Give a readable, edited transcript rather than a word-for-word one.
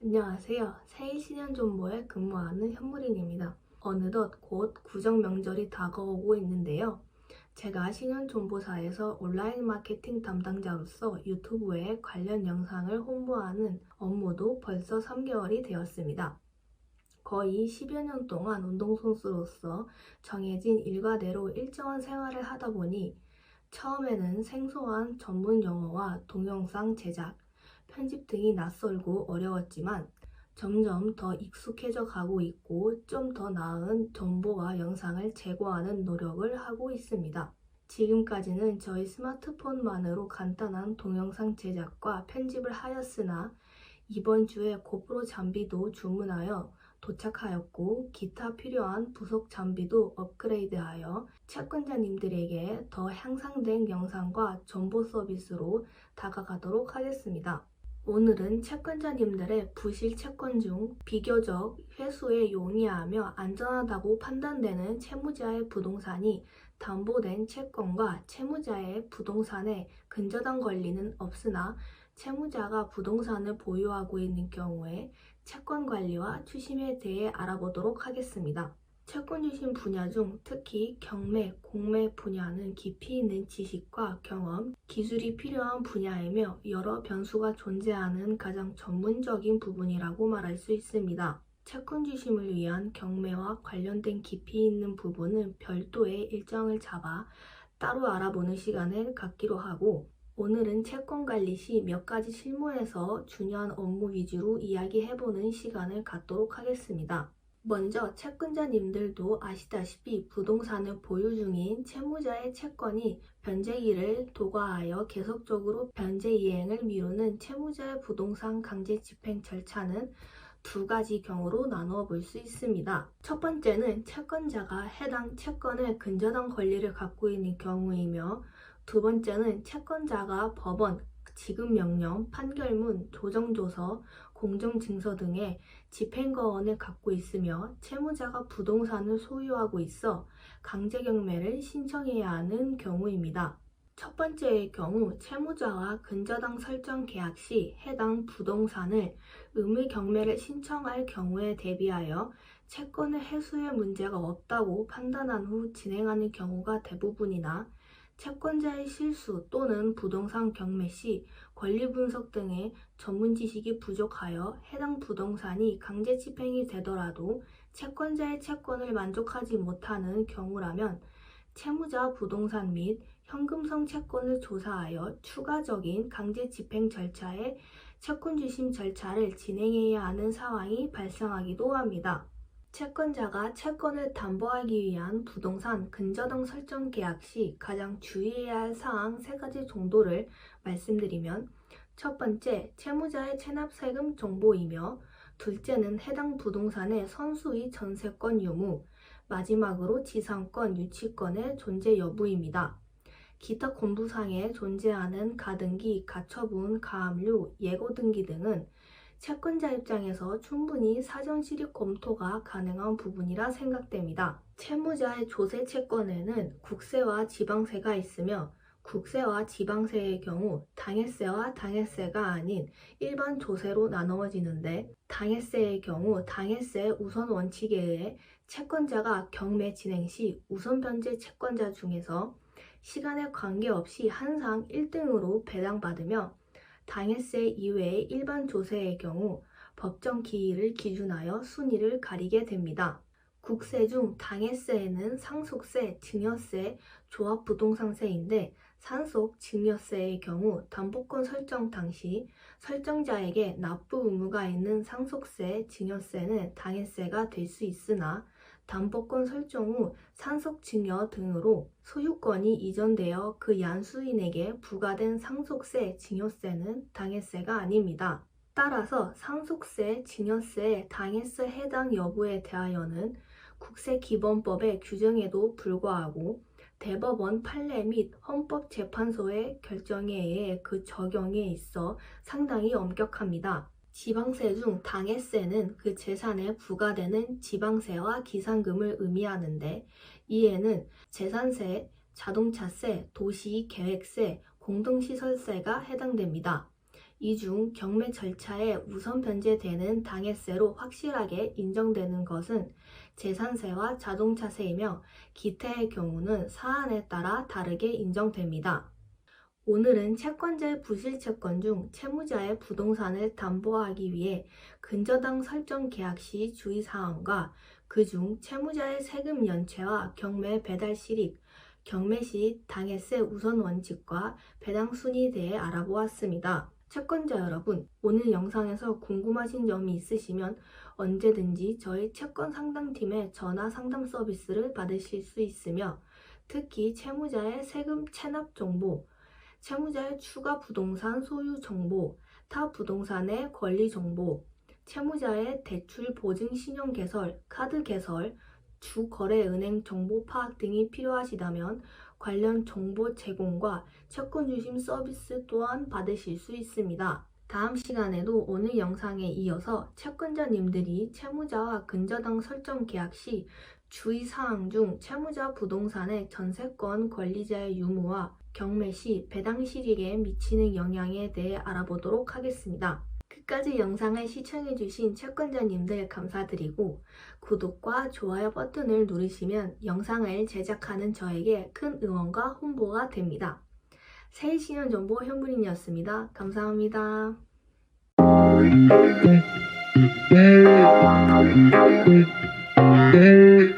안녕하세요. 세일신현정보에 근무하는 현무린입니다. 어느덧 곧 구정명절이 다가오고 있는데요. 제가 신현정보사에서 온라인 마케팅 담당자로서 유튜브에 관련 영상을 홍보하는 업무도 벌써 3개월이 되었습니다. 거의 10여 년 동안 운동선수로서 정해진 일과대로 일정한 생활을 하다 보니 처음에는 생소한 전문 용어와 동영상 제작, 편집 등이 낯설고 어려웠지만 점점 더 익숙해져 가고 있고 좀 더 나은 정보와 영상을 제공하는 노력을 하고 있습니다. 지금까지는 저희 스마트폰만으로 간단한 동영상 제작과 편집을 하였으나 이번 주에 고프로 장비도 주문하여 도착하였고 기타 필요한 부속 장비도 업그레이드하여 채권자님들에게 더 향상된 영상과 정보 서비스로 다가가도록 하겠습니다. 오늘은 채권자님들의 부실 채권 중 비교적 회수에 용이하며 안전하다고 판단되는 채무자의 부동산이 담보된 채권과 채무자의 부동산에 근저당 권리는 없으나 채무자가 부동산을 보유하고 있는 경우에 채권 관리와 추심에 대해 알아보도록 하겠습니다. 채권 추심 분야 중 특히 경매, 공매 분야는 깊이 있는 지식과 경험, 기술이 필요한 분야이며 여러 변수가 존재하는 가장 전문적인 부분이라고 말할 수 있습니다. 채권 추심을 위한 경매와 관련된 깊이 있는 부분은 별도의 일정을 잡아 따로 알아보는 시간을 갖기로 하고 오늘은 채권 관리 시 몇 가지 실무에서 중요한 업무 위주로 이야기해보는 시간을 갖도록 하겠습니다. 먼저 채권자님들도 아시다시피 부동산을 보유 중인 채무자의 채권이 변제기를 도과하여 계속적으로 변제 이행을 미루는 채무자의 부동산 강제 집행 절차는 두 가지 경우로 나누어 볼 수 있습니다. 첫 번째는 채권자가 해당 채권의 근저당 권리를 갖고 있는 경우이며 두 번째는 채권자가 법원, 지급명령, 판결문, 조정조서, 공정증서 등의 집행거원을 갖고 있으며 채무자가 부동산을 소유하고 있어 강제경매를 신청해야 하는 경우입니다. 첫 번째의 경우 채무자와 근저당 설정 계약 시 해당 부동산을 의무경매를 신청할 경우에 대비하여 채권의 회수에 문제가 없다고 판단한 후 진행하는 경우가 대부분이나 채권자의 실수 또는 부동산 경매 시 권리 분석 등의 전문 지식이 부족하여 해당 부동산이 강제 집행이 되더라도 채권자의 채권을 만족하지 못하는 경우라면 채무자 부동산 및 현금성 채권을 조사하여 추가적인 강제 집행 절차에 채권 추심 절차를 진행해야 하는 상황이 발생하기도 합니다. 채권자가 채권을 담보하기 위한 부동산 근저당 설정 계약 시 가장 주의해야 할 사항 3가지 정도를 말씀드리면 첫 번째, 채무자의 체납세금 정보이며 둘째는 해당 부동산의 선수의 전세권 유무, 마지막으로 지상권, 유치권의 존재 여부입니다. 기타 공부상에 존재하는 가등기, 가처분, 가압류, 예고등기 등은 채권자 입장에서 충분히 사전 실익 검토가 가능한 부분이라 생각됩니다. 채무자의 조세 채권에는 국세와 지방세가 있으며 국세와 지방세의 경우 당해세와 당해세가 아닌 일반 조세로 나누어지는데 당해세의 경우 당해세 우선 원칙에 의해 채권자가 경매 진행 시 우선 변제 채권자 중에서 시간에 관계없이 항상 1등으로 배당받으며 당해세 이외의 일반 조세의 경우 법정 기일을 기준하여 순위를 가리게 됩니다. 국세 중 당해세에는 상속세, 증여세, 조합부동산세인데 상속, 증여세의 경우 담보권 설정 당시 설정자에게 납부 의무가 있는 상속세, 증여세는 당해세가 될 수 있으나 담보권 설정 후 상속, 증여 등으로 소유권이 이전되어 그 양수인에게 부과된 상속세, 증여세는 당해세가 아닙니다. 따라서 상속세, 증여세, 당해세 해당 여부에 대하여는 국세기본법의 규정에도 불구하고 대법원 판례 및 헌법재판소의 결정에 의해 그 적용에 있어 상당히 엄격합니다. 지방세 중 당해세는 그 재산에 부과되는 지방세와 기상금을 의미하는데 이에는 재산세, 자동차세, 도시계획세, 공동시설세가 해당됩니다. 이 중 경매 절차에 우선 변제되는 당해세로 확실하게 인정되는 것은 재산세와 자동차세이며 기타의 경우는 사안에 따라 다르게 인정됩니다. 오늘은 채권자의 부실채권 중 채무자의 부동산을 담보하기 위해 근저당 설정 계약 시 주의사항과 그중 채무자의 세금 연체와 경매 배달 실익, 경매 시 당해세 우선 원칙과 배당 순위에 대해 알아보았습니다. 채권자 여러분, 오늘 영상에서 궁금하신 점이 있으시면 언제든지 저희 채권 상담팀의 전화 상담 서비스를 받으실 수 있으며 특히 채무자의 세금 체납 정보, 채무자의 추가 부동산 소유 정보, 타 부동산의 권리 정보, 채무자의 대출 보증 신용 개설, 카드 개설, 주거래은행 정보 파악 등이 필요하시다면 관련 정보 제공과 채권 주심 서비스 또한 받으실 수 있습니다. 다음 시간에도 오늘 영상에 이어서 채권자님들이 채무자와 근저당 설정 계약 시 주의사항 중 채무자 부동산의 전세권 권리자의 유무와 경매 시 배당 실익에 미치는 영향에 대해 알아보도록 하겠습니다. 끝까지 영상을 시청해주신 채권자님들 감사드리고 구독과 좋아요 버튼을 누르시면 영상을 제작하는 저에게 큰 응원과 홍보가 됩니다. 세일 신용정보 현무린이었습니다. 감사합니다. Hey.